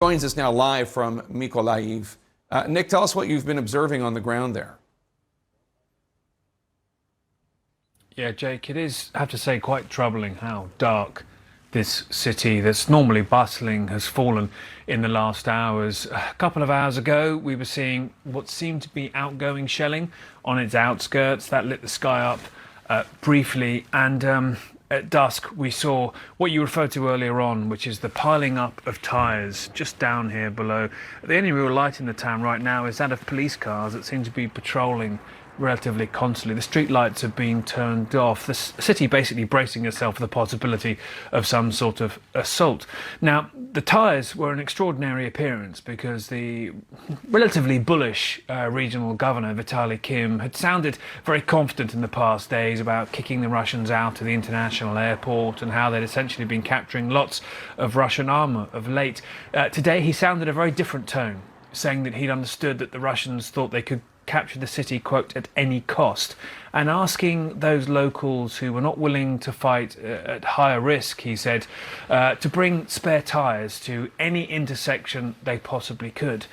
Joins us now live from Mykolaiv. Nick, tell us what you've been observing on the ground there. Yeah, Jake, it is, I have to say, quite troubling how dark this city that's normally bustling has fallen in the last hours. A couple of hours ago, we were seeing what seemed to be outgoing shelling on its outskirts. That lit the sky up briefly, and at dusk we saw what you referred to earlier on, which is the piling up of tyres just down here below. The only real light in the town right now is that of police cars that seem to be patrolling relatively constantly. The street lights have been turned off. The city basically bracing itself for the possibility of some sort of assault. Now, the tyres were an extraordinary appearance because the relatively bullish regional governor, Vitaly Kim, had sounded very confident in the past days about kicking the Russians out of the international airport and how they'd essentially been capturing lots of Russian armour of late. Today, he sounded a very different tone, saying that he'd understood that the Russians thought they could capture the city, quote, at any cost, and asking those locals who were not willing to fight at higher risk, he said, to bring spare tyres to any intersection they possibly could.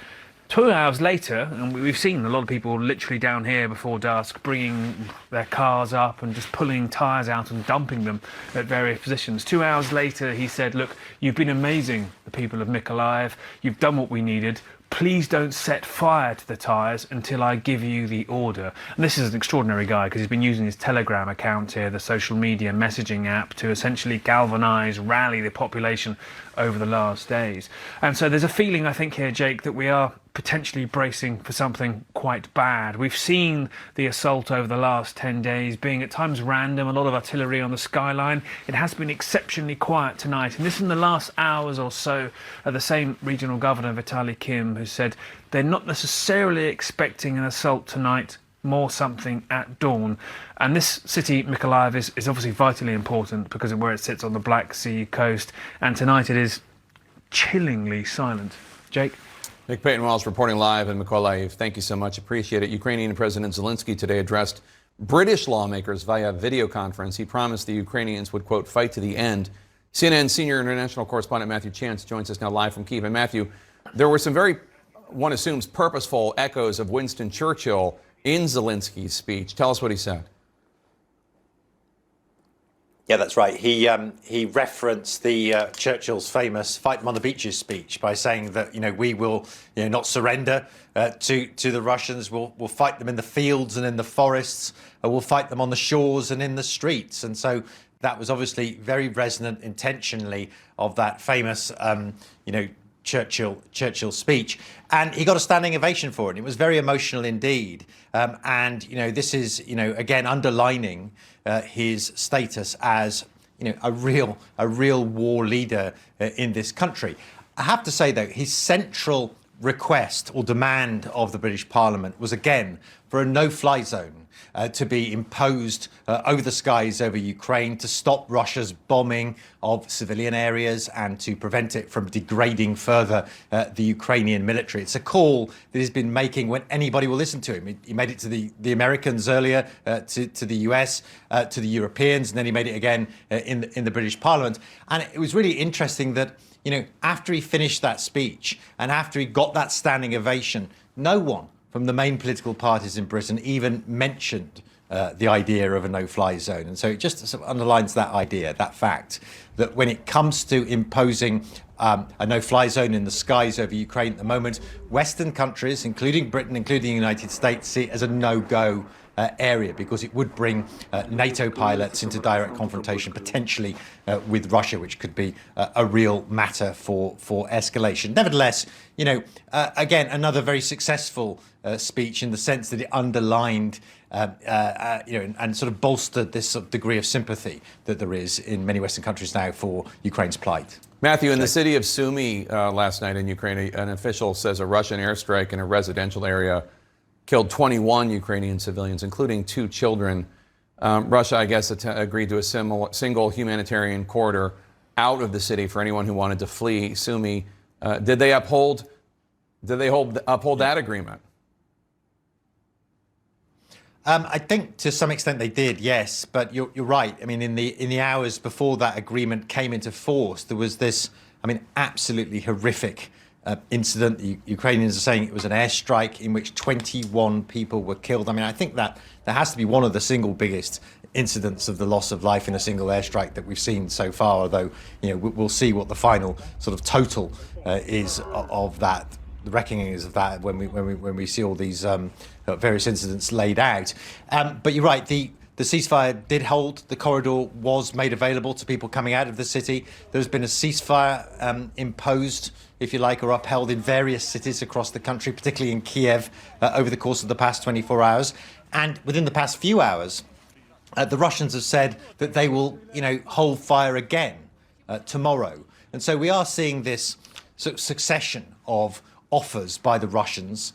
2 hours later, and we've seen a lot of people literally down here before dusk bringing their cars up and just pulling tyres out and dumping them at various positions. 2 hours later, he said, look, you've been amazing, the people of Mykolaiv. You've done what we needed. Please don't set fire to the tyres until I give you the order. And this is an extraordinary guy because he's been using his Telegram account here, the social media messaging app, to essentially galvanise, rally the population over the last days. And so there's a feeling, I think here, Jake, that we are potentially bracing for something quite bad. We've seen the assault over the last 10 days being at times random, a lot of artillery on the skyline. It has been exceptionally quiet tonight. And this in the last hours or so, the same regional governor, Vitaly Kim, who said they're not necessarily expecting an assault tonight, more something at dawn. And this city, Mykolaiv, is obviously vitally important because of where it sits on the Black Sea coast. And tonight it is chillingly silent. Jake? Nick Payton-Wells reporting live in Mykolaiv. Thank you so much. Appreciate it. Ukrainian President Zelensky today addressed British lawmakers via video conference. He promised the Ukrainians would, quote, fight to the end. CNN senior international correspondent Matthew Chance joins us now live from Kyiv. And Matthew, there were some very, one assumes, purposeful echoes of Winston Churchill in Zelensky's speech. Tell us what he said. Yeah, that's right. He referenced the Churchill's famous "Fight them on the beaches" speech by saying that we will not surrender to the Russians. We'll fight them in the fields and in the forests. We'll fight them on the shores and in the streets. And so that was obviously very resonant intentionally of that famous Churchill speech, and he got a standing ovation for it. It was very emotional indeed, and this is again underlining his status as a real war leader in this country. I have to say though, his central request or demand of the British Parliament was again for a no-fly zone to be imposed over the skies over Ukraine to stop Russia's bombing of civilian areas and to prevent it from degrading further the Ukrainian military. It's a call that he's been making when anybody will listen to him. He made it to the Americans earlier, to the US, to the Europeans, and then he made it again in the British Parliament. And it was really interesting that after he finished that speech and after he got that standing ovation, no one from the main political parties in Britain even mentioned the idea of a no-fly zone. And so it just sort of underlines that idea, that fact, that when it comes to imposing a no-fly zone in the skies over Ukraine at the moment, Western countries, including Britain, including the United States, see it as a no-go area because it would bring NATO pilots into direct confrontation, potentially with Russia, which could be a real matter for escalation. Nevertheless, again, another very successful speech in the sense that it underlined and sort of bolstered this sort of degree of sympathy that there is in many Western countries now for Ukraine's plight. Matthew, in the city of Sumy last night in Ukraine, an official says a Russian airstrike in a residential area killed 21 Ukrainian civilians, including 2 children. Russia, I guess, agreed to a single humanitarian corridor out of the city for anyone who wanted to flee Sumy. Did they uphold that agreement? I think to some extent they did, yes. But you're right. I mean, in the hours before that agreement came into force, there was this, absolutely horrific incident. The Ukrainians are saying it was an airstrike in which 21 people were killed. I mean, I think that has to be one of the single biggest incidents of the loss of life in a single airstrike that we've seen so far, although we'll see what the final sort of total is of that, the reckoning is of that when we see all these various incidents laid out. But you're right, the ceasefire did hold. The corridor was made available to people coming out of the city. There's been a ceasefire imposed, if you like, or upheld in various cities across the country, particularly in Kiev, over the course of the past 24 hours. And within the past few hours, the Russians have said that they will, hold fire again tomorrow. And so we are seeing this sort of succession of offers by the Russians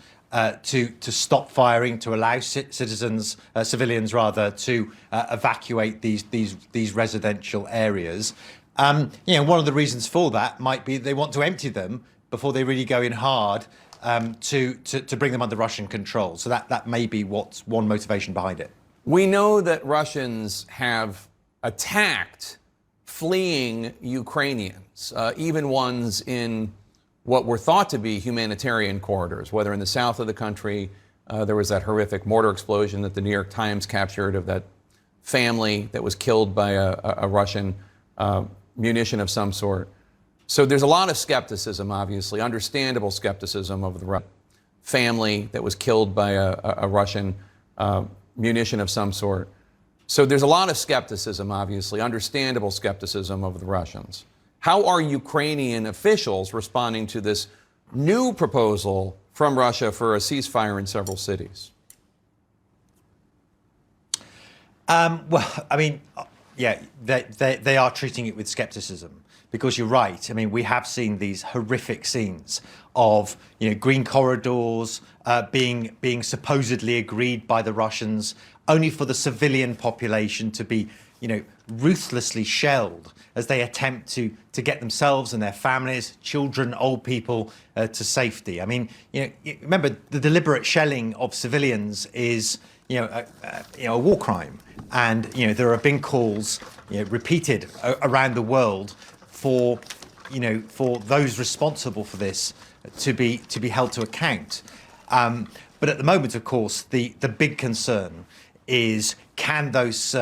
to stop firing, to allow civilians to evacuate these residential areas. One of the reasons for that might be they want to empty them before they really go in hard to bring them under Russian control. So that may be what's one motivation behind it. We know that Russians have attacked fleeing Ukrainians, even ones in what were thought to be humanitarian corridors, whether in the south of the country. There was that horrific mortar explosion that the New York Times captured of that family that was killed by a Russian munition of some sort. So there's a lot of skepticism, obviously, understandable skepticism of the family that was killed by a Russian munition of some sort. So there's a lot of skepticism, obviously, understandable skepticism of the Russians. How are Ukrainian officials responding to this new proposal from Russia for a ceasefire in several cities? Well, I mean, yeah, they are treating it with skepticism, because you're right. I mean, we have seen these horrific scenes of green corridors being supposedly agreed by the Russians, only for the civilian population to be ruthlessly shelled as they attempt to get themselves and their families, children, old people, to safety. I mean, remember, the deliberate shelling of civilians is a war crime, and there have been calls repeated around the world for those responsible for this to be held to account. But at the moment, of course, the big concern is, can those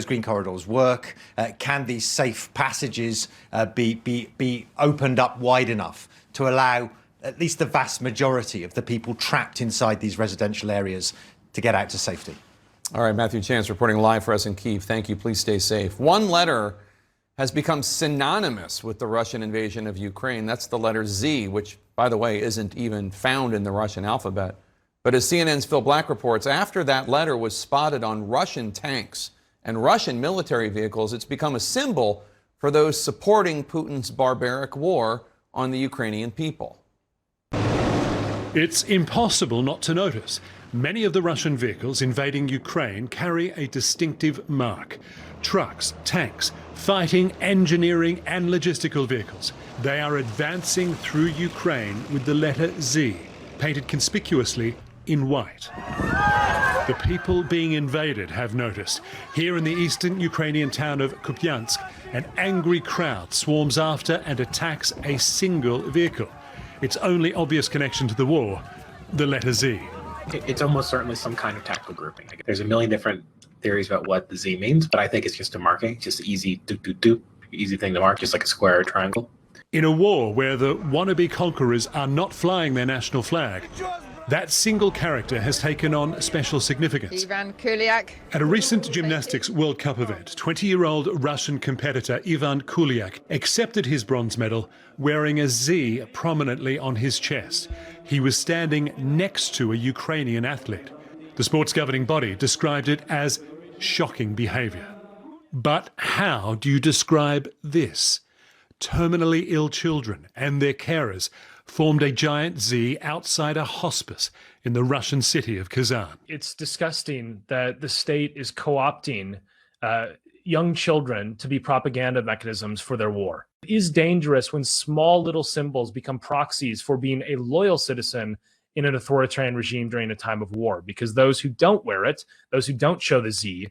green corridors work? Can these safe passages be opened up wide enough to allow at least the vast majority of the people trapped inside these residential areas to get out to safety? All right, Matthew Chance reporting live for us in Kyiv. Thank you. Please stay safe. One letter has become synonymous with the Russian invasion of Ukraine. That's the letter Z, which, by the way, isn't even found in the Russian alphabet. But as CNN's Phil Black reports, after that letter was spotted on Russian tanks and Russian military vehicles, it's become a symbol for those supporting Putin's barbaric war on the Ukrainian people. It's impossible not to notice. Many of the Russian vehicles invading Ukraine carry a distinctive mark. Trucks, tanks, fighting, engineering and logistical vehicles. They are advancing through Ukraine with the letter Z, painted conspicuously in white. The people being invaded have noticed. Here in the eastern Ukrainian town of Kupiansk, an angry crowd swarms after and attacks a single vehicle. Its only obvious connection to the war, the letter Z. It's almost certainly some kind of tactical grouping. There's a million different theories about what the Z means, but I think it's just a marking, just easy easy thing to mark, just like a square or triangle. In a war where the wannabe conquerors are not flying their national flag, that single character has taken on special significance. Ivan Kuliak. At a recent Gymnastics World Cup event, 20-year-old Russian competitor Ivan Kuliak accepted his bronze medal wearing a Z prominently on his chest. He was standing next to a Ukrainian athlete. The sport's governing body described it as shocking behaviour. But how do you describe this? Terminally ill children and their carers formed a giant Z outside a hospice in the Russian city of Kazan. It's disgusting that the state is co-opting young children to be propaganda mechanisms for their war. It is dangerous when small little symbols become proxies for being a loyal citizen in an authoritarian regime during a time of war, because those who don't wear it, those who don't show the Z,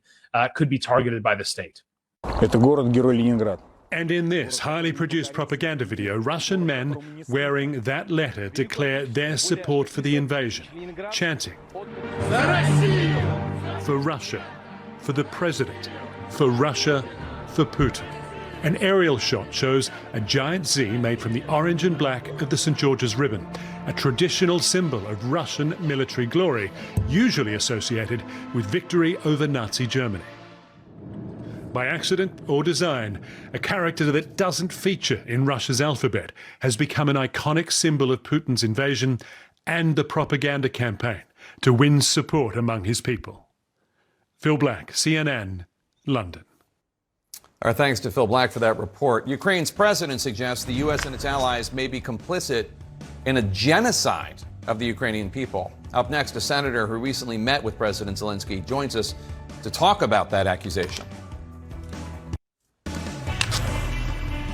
could be targeted by the state. Это город-герой Ленинград. And in this highly produced propaganda video, Russian men wearing that letter declare their support for the invasion, chanting, "For Russia, for the president, for Russia, for Putin." An aerial shot shows a giant Z made from the orange and black of the St. George's ribbon, a traditional symbol of Russian military glory, usually associated with victory over Nazi Germany. By accident or design, a character that doesn't feature in Russia's alphabet has become an iconic symbol of Putin's invasion and the propaganda campaign to win support among his people. Phil Black, CNN, London. Our thanks to Phil Black for that report. Ukraine's president suggests the U.S. and its allies may be complicit in a genocide of the Ukrainian people. Up next, a senator who recently met with President Zelensky joins us to talk about that accusation.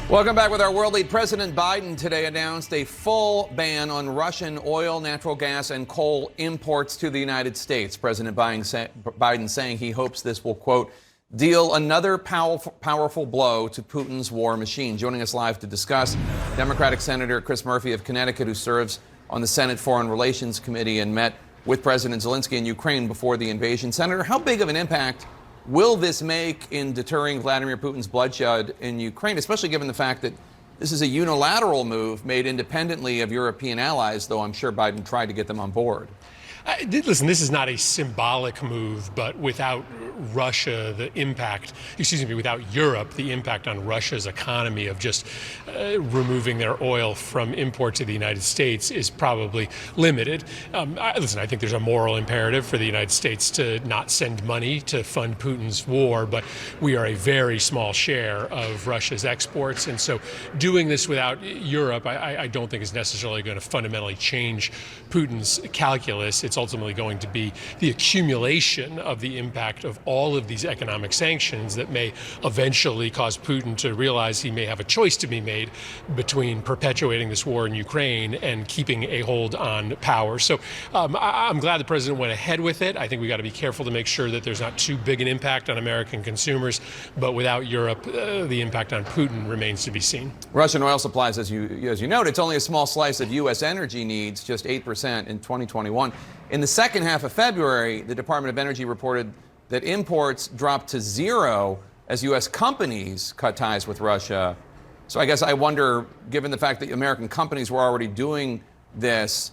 Welcome back with our world lead. President Biden today announced a full ban on Russian oil, natural gas, and coal imports to the United States. President Biden saying he hopes this will, quote, deal another powerful blow to Putin's war machine. Joining us live to discuss, Democratic Senator Chris Murphy of Connecticut, who serves on the Senate Foreign Relations Committee and met with President Zelensky in Ukraine before the invasion. Senator, how big of an impact will this make in deterring Vladimir Putin's bloodshed in Ukraine, especially given the fact that this is a unilateral move made independently of European allies, though I'm sure Biden tried to get them on board? Listen, this is not a symbolic move, but without Russia, without Europe, the impact on Russia's economy of just removing their oil from import to the United States is probably limited. I think there's a moral imperative for the United States to not send money to fund Putin's war, but we are a very small share of Russia's exports. And so doing this without Europe, I don't think is necessarily going to fundamentally change Putin's calculus. It's ultimately going to be the accumulation of the impact of all of these economic sanctions that may eventually cause Putin to realize he may have a choice to be made between perpetuating this war in Ukraine and keeping a hold on power. So I'm glad the president went ahead with it. I think we got to be careful to make sure that there's not too big an impact on American consumers. But without Europe, the impact on Putin remains to be seen. Russian oil supplies, as you note, it's only a small slice of U.S. energy needs, just 8% in 2021. In the second half of February, the Department of Energy reported that imports dropped to zero as U.S. companies cut ties with Russia. So I guess I wonder, given the fact that American companies were already doing this,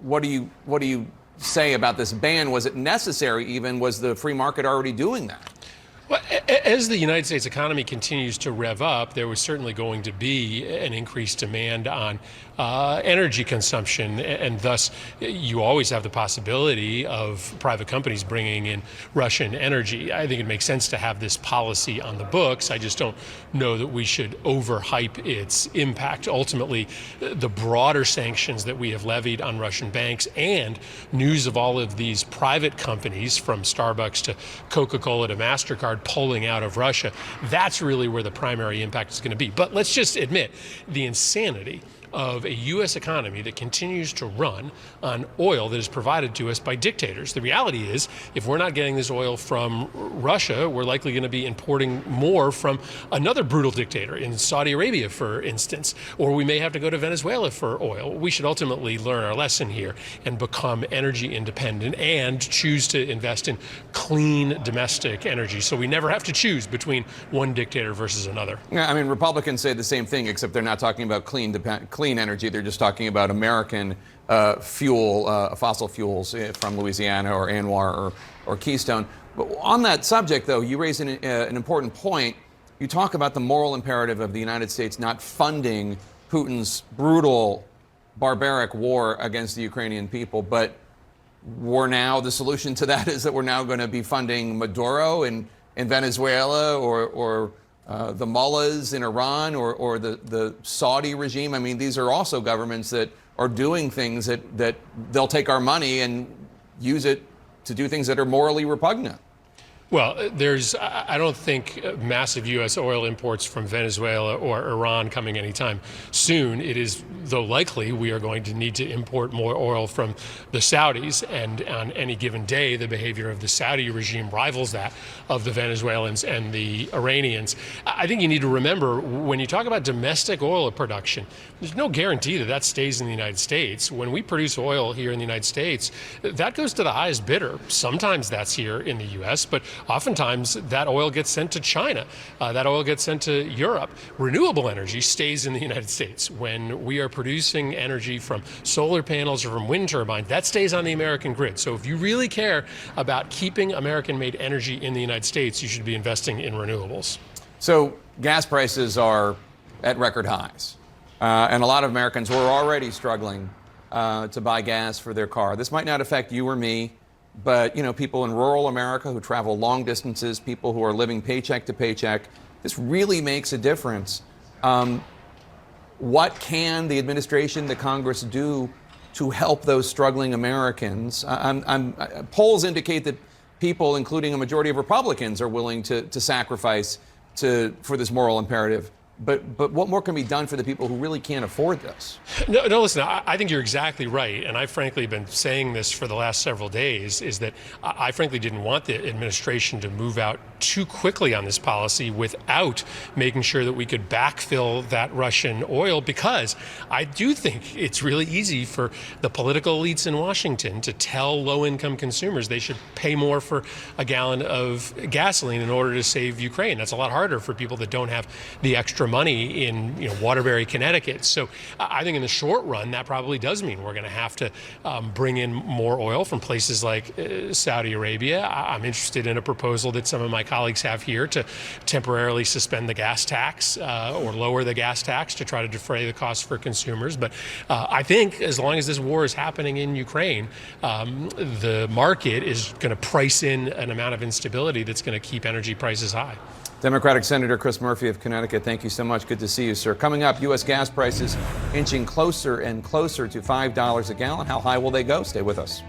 what do you say about this ban? Was it necessary even? Was the free market already doing that? Well, as the United States economy continues to rev up, there was certainly going to be an increased demand on energy consumption, and thus you always have the possibility of private companies bringing in Russian energy. I think it makes sense to have this policy on the books. I just don't know that we should overhype its impact. Ultimately, the broader sanctions that we have levied on Russian banks and news of all of these private companies, from Starbucks to Coca-Cola to MasterCard, pulling out of Russia, that's really where the primary impact is going to be. But let's just admit the insanity of a U.S. economy that continues to run on oil that is provided to us by dictators. The reality is, if we're not getting this oil from Russia, we're likely going to be importing more from another brutal dictator in Saudi Arabia, for instance, or we may have to go to Venezuela for oil. We should ultimately learn our lesson here and become energy independent and choose to invest in clean domestic energy, so we never have to choose between one dictator versus another. Yeah, I mean, Republicans say the same thing, except they're not talking about clean energy. They're just talking about American fossil fuels from Louisiana or ANWR or Keystone. But on that subject, though, you raise an important point. You talk about the moral imperative of the United States not funding Putin's brutal, barbaric war against the Ukrainian people. But the solution to that is that we're now going to be funding Maduro in Venezuela or the mullahs in Iran or the Saudi regime. I mean, these are also governments that are doing things that they'll take our money and use it to do things that are morally repugnant. Well, I don't think massive U.S. oil imports from Venezuela or Iran coming anytime soon. It is, though likely, we are going to need to import more oil from the Saudis. And on any given day, the behavior of the Saudi regime rivals that of the Venezuelans and the Iranians. I think you need to remember, when you talk about domestic oil production, there's no guarantee that that stays in the United States. When we produce oil here in the United States, that goes to the highest bidder. Sometimes that's here in the U.S., but oftentimes that oil gets sent to China. That oil gets sent to Europe. Renewable energy stays in the United States. When we are producing energy from solar panels or from wind turbines, that stays on the American grid. So if you really care about keeping American-made energy in the United States, you should be investing in renewables. So gas prices are at record highs. And a lot of Americans were already struggling to buy gas for their car. This might not affect you or me, but people in rural America who travel long distances, people who are living paycheck to paycheck, this really makes a difference. What can the administration, the Congress do to help those struggling Americans? Polls indicate that people, including a majority of Republicans, are willing to sacrifice for this moral imperative. But what more can be done for the people who really can't afford this? No, listen, I think you're exactly right. And I've frankly been saying this for the last several days, is that I frankly didn't want the administration to move out too quickly on this policy without making sure that we could backfill that Russian oil, because I do think it's really easy for the political elites in Washington to tell low-income consumers they should pay more for a gallon of gasoline in order to save Ukraine. That's a lot harder for people that don't have the extra money in Waterbury, Connecticut. So I think in the short run, that probably does mean we're going to have to bring in more oil from places like Saudi Arabia. I'm interested in a proposal that some of my colleagues have here to temporarily suspend the gas tax or lower the gas tax to try to defray the costs for consumers. But I think as long as this war is happening in Ukraine, the market is going to price in an amount of instability that's going to keep energy prices high. Democratic Senator Chris Murphy of Connecticut, thank you so much. Good to see you, sir. Coming up, U.S. gas prices inching closer and closer to $5 a gallon. How high will they go? Stay with us.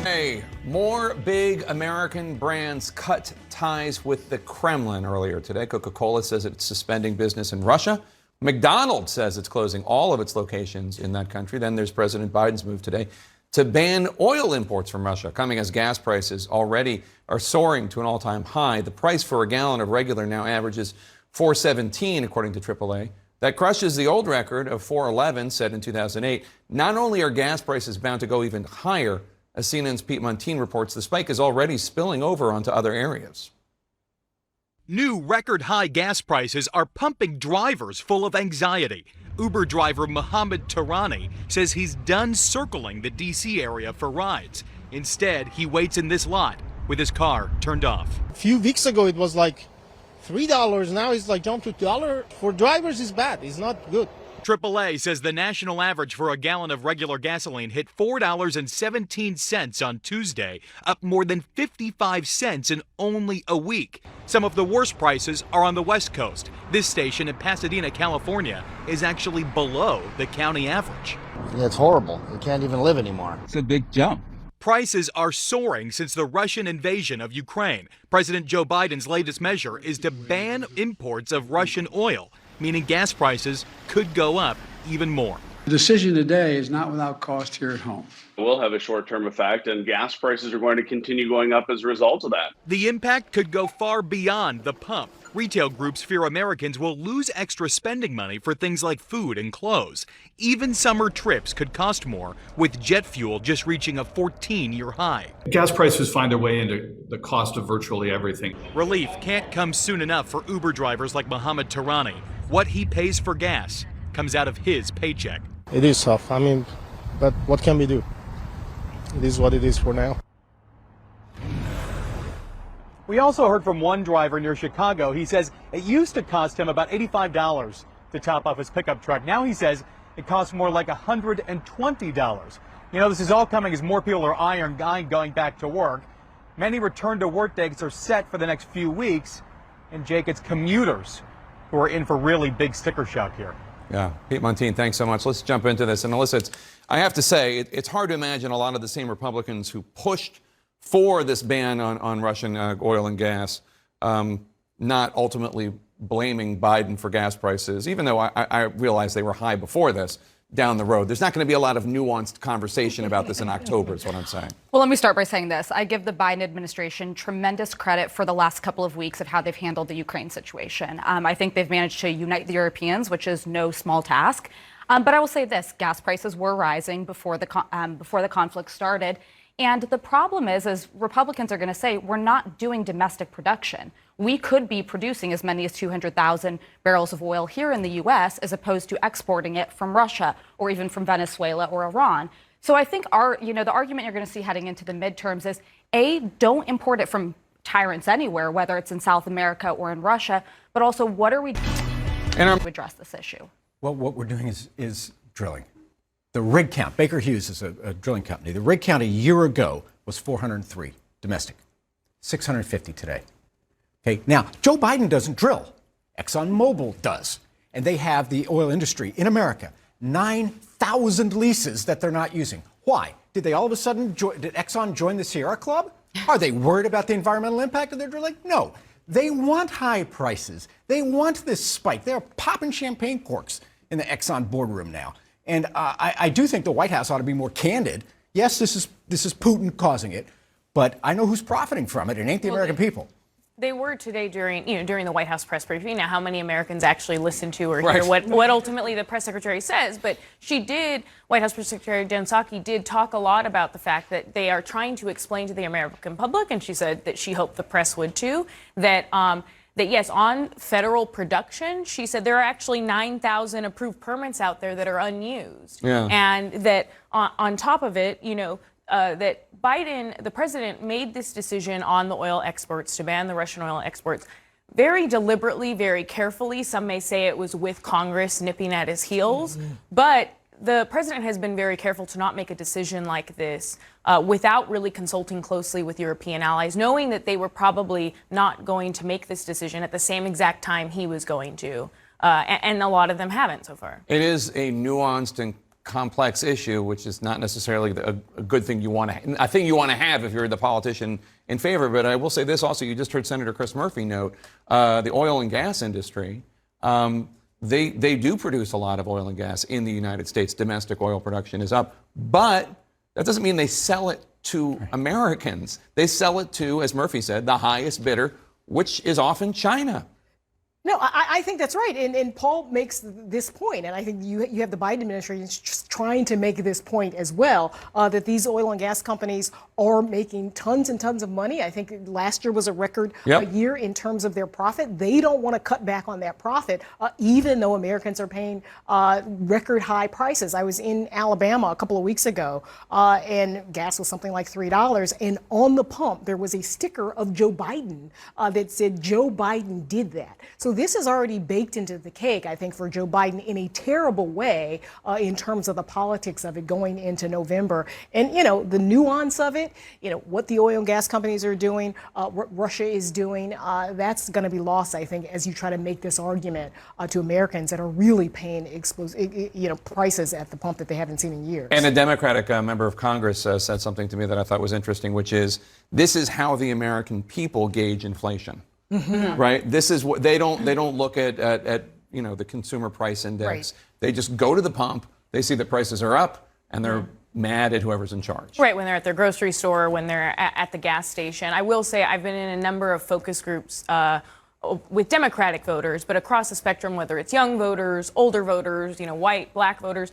Hey, more big American brands cut ties with the Kremlin earlier today. Coca-Cola says it's suspending business in Russia. McDonald's says it's closing all of its locations in that country. Then there's President Biden's move today to ban oil imports from Russia, coming as gas prices already are soaring to an all-time high. The price for a gallon of regular now averages $4.17, according to AAA. That crushes the old record of $4.11 set in 2008. Not only are gas prices bound to go even higher, as CNN's Pete Montine reports, the spike is already spilling over onto other areas. New record-high gas prices are pumping drivers full of anxiety. Uber driver Mohammed Tarani says he's done circling the D.C. area for rides. Instead, he waits in this lot with his car turned off. A few weeks ago, it was like $3. Now it's like jumped to $1. For drivers, it's bad. It's not good. AAA says the national average for a gallon of regular gasoline hit $4.17 on Tuesday, up more than 55 cents in only a week. Some of the worst prices are on the West Coast. This station in Pasadena, California, is actually below the county average. Yeah, it's horrible. You can't even live anymore. It's a big jump. Prices are soaring since the Russian invasion of Ukraine. President Joe Biden's latest measure is to ban imports of Russian oil, meaning gas prices could go up even more. The decision today is not without cost here at home. Will have a short-term effect, and gas prices are going to continue going up as a result of that. The impact could go far beyond the pump. Retail groups fear Americans will lose extra spending money for things like food and clothes. Even summer trips could cost more, with jet fuel just reaching a 14-year high. Gas prices find their way into the cost of virtually everything. Relief can't come soon enough for Uber drivers like Mohammed Tarani. What he pays for gas comes out of his paycheck. It is tough. But what can we do? It is what it is for now. We also heard from one driver near Chicago. He says it used to cost him about $85 to top off his pickup truck. Now he says it costs more like $120. This is all coming as more people are iron going back to work. Many return to work dates are set for the next few weeks. And Jake, it's commuters who are in for really big sticker shock here. Yeah, Pete Montine, thanks so much. Let's jump into this. And Alyssa, I have to say, it's hard to imagine a lot of the same Republicans who pushed for this ban on Russian oil and gas, not ultimately blaming Biden for gas prices, even though I realize they were high before this, down the road. There's not going to be a lot of nuanced conversation about this in October, is what I'm saying. Well, let me start by saying this. I give the Biden administration tremendous credit for the last couple of weeks of how they've handled the Ukraine situation. I think they've managed to unite the Europeans, which is no small task. But I will say this, gas prices were rising before the conflict started. And the problem is, as Republicans are going to say, we're not doing domestic production. We could be producing as many as 200,000 barrels of oil here in the U.S. as opposed to exporting it from Russia or even from Venezuela or Iran. So I think the argument you're going to see heading into the midterms is, A, don't import it from tyrants anywhere, whether it's in South America or in Russia, but also what are we doing to address this issue? Well, what we're doing is drilling. The rig count, Baker Hughes is a drilling company. The rig count a year ago was 403 domestic, 650 today. Okay, now Joe Biden doesn't drill. ExxonMobil does. And they have the oil industry in America, 9,000 leases that they're not using. Why? Did they all of a sudden, did Exxon join the Sierra Club? Are they worried about the environmental impact of their drilling? No. They want high prices. They want this spike. They're popping champagne corks in the Exxon boardroom now. And I do think the White House ought to be more candid. Yes, this is Putin causing it, but I know who's profiting from it. It ain't the American people. They were today during the White House press briefing. Now, how many Americans actually listen to or hear what ultimately the press secretary says? But White House Press Secretary Jen Psaki did talk a lot about the fact that they are trying to explain to the American public, and she said that she hoped the press would too, that yes, on federal production, she said there are actually 9,000 approved permits out there that are unused. Yeah. And that on top of it, that Biden, the president, made this decision on the oil exports to ban the Russian oil exports very deliberately, very carefully. Some may say it was with Congress nipping at his heels, but the president has been very careful to not make a decision like this without really consulting closely with European allies, knowing that they were probably not going to make this decision at the same exact time he was going to. And a lot of them haven't so far. It is a nuanced and complex issue, which is not necessarily a good thing you want to. I think you want to have if you're the politician in favor. But I will say this also: you just heard Senator Chris Murphy note the oil and gas industry. They do produce a lot of oil and gas in the United States. Domestic oil production is up, but that doesn't mean they sell it to Americans. They sell it to, as Murphy said, the highest bidder, which is often China. No, I think that's right. And Paul makes this point, and I think you have the Biden administration just trying to make this point as well, that these oil and gas companies are making tons and tons of money. I think last year was a record year in terms of their profit. They don't want to cut back on that profit, even though Americans are paying record high prices. I was in Alabama a couple of weeks ago, and gas was something like $3. And on the pump, there was a sticker of Joe Biden that said, Joe Biden did that. So this is already baked into the cake, I think, for Joe Biden in a terrible way in terms of the politics of it going into November. And, the nuance of it, what the oil and gas companies are doing, what Russia is doing, that's going to be lost, I think, as you try to make this argument to Americans that are really paying prices at the pump that they haven't seen in years. And a Democratic member of Congress said something to me that I thought was interesting, which is this is how the American people gauge inflation. Mm-hmm. Right. This is what they don't look at the consumer price index. Right. They just go to the pump. They see that prices are up and they're mad at whoever's in charge. Right. When they're at their grocery store, when they're at the gas station. I will say I've been in a number of focus groups with Democratic voters, but across the spectrum, whether it's young voters, older voters, white, black voters.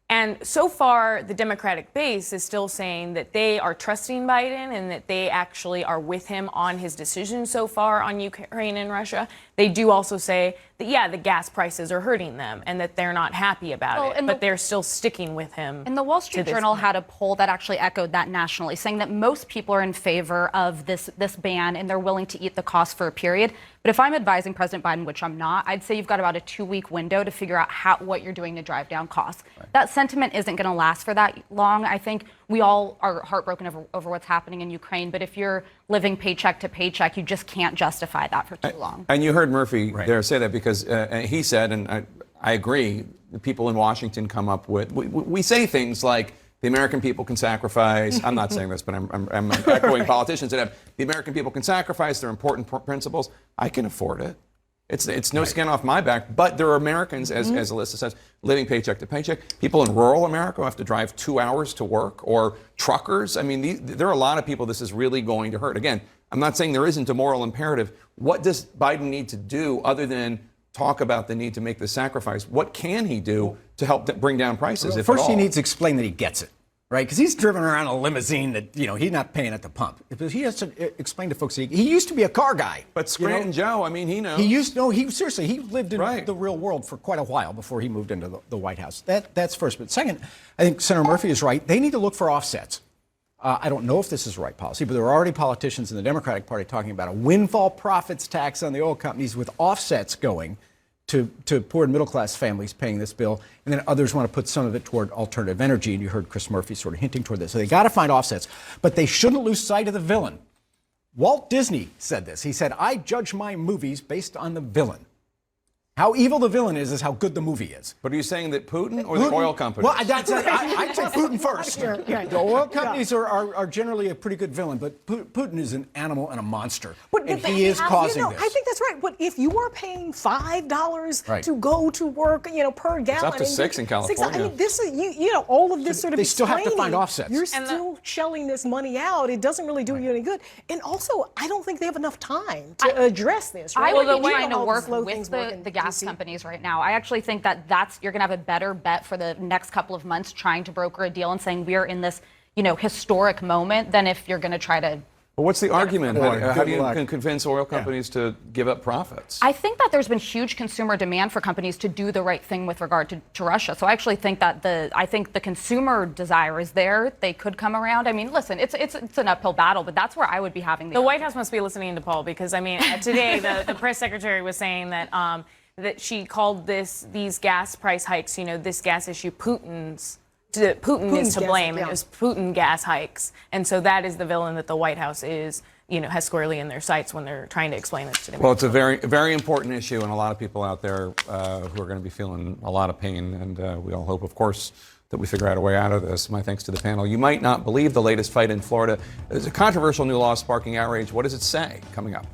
And so far, the Democratic base is still saying that they are trusting Biden and that they actually are with him on his decision so far on Ukraine and Russia. They do also say that, the gas prices are hurting them and that they're not happy about it, but they're still sticking with him. And the Wall Street Journal had a poll that actually echoed that nationally, saying that most people are in favor of this ban and they're willing to eat the cost for a period. But if I'm advising President Biden, which I'm not, I'd say you've got about a 2-week window to figure out what you're doing to drive down costs. Right. That sentiment isn't going to last for that long. I think we all are heartbroken over what's happening in Ukraine. But if you're living paycheck to paycheck, you just can't justify that for too long. And you heard Murphy there say that because he said, and I agree, the people in Washington come up with, we say things like the American people can sacrifice. I'm not saying this, but I'm echoing politicians that have the American people can sacrifice their important principles. I can afford it. It's no skin off my back, but there are Americans, as Alyssa says, living paycheck to paycheck. People in rural America have to drive 2 hours to work, or truckers. I mean, there are a lot of people this is really going to hurt. Again, I'm not saying there isn't a moral imperative. What does Biden need to do other than talk about the need to make the sacrifice? What can he do to help bring down prices, if First, at all? he needs to explain that he gets it. Right, because he's driven around a limousine that he's not paying at the pump. He has to explain to folks that he used to be a car guy. But Scranton Joe, I mean, he knows. He seriously, he lived in the real world for quite a while before he moved into the White House. That's first. But second, I think Senator Murphy is right. They need to look for offsets. I don't know if this is the right policy, but there are already politicians in the Democratic Party talking about a windfall profits tax on the oil companies with offsets going to poor and middle-class families paying this bill, and then others want to put some of it toward alternative energy, and you heard Chris Murphy sort of hinting toward this. So they got to find offsets, but they shouldn't lose sight of the villain. Walt Disney said this. He said, "I judge my movies based on the villain. How evil the villain is how good the movie is." But are you saying that Putin or the oil companies? Well, I'd say Putin first. The oil companies are generally a pretty good villain, but Putin is an animal and a monster, and he is causing this. I think that's right. But if you are paying $5 Right. to go to work, per gallon, It's up to $6 in California. I mean, this is all of this sort of. They still have to find explaining, offsets. You're still shelling this money out. It doesn't really do you any good. And also, I don't think they have enough time to address this. Right? I would We be know trying to how work slow with things work in the gas DC. companies right now. I actually think that's you're going to have a better bet for the next couple of months trying to broker a deal and saying we are in this, historic moment than if you're going to try to. But what's the argument? How good do you luck. convince oil companies to give up profits? I think that there's been huge consumer demand for companies to do the right thing with regard to Russia. So I actually think that the consumer desire is there. They could come around. I mean, listen, it's an uphill battle, but that's where I would be having The White House must be listening to Paul because, today the press secretary was saying that that she called these gas price hikes, this gas issue, Putin is to blame. It was Putin gas hikes. And so that is the villain that the White House has squarely in their sights when they're trying to explain this to them. Well, it's a very, very important issue, and a lot of people out there who are going to be feeling a lot of pain. And we all hope, of course, that we figure out a way out of this. My thanks to the panel. You might not believe the latest fight in Florida. There's a controversial new law sparking outrage. What does it say? Coming up.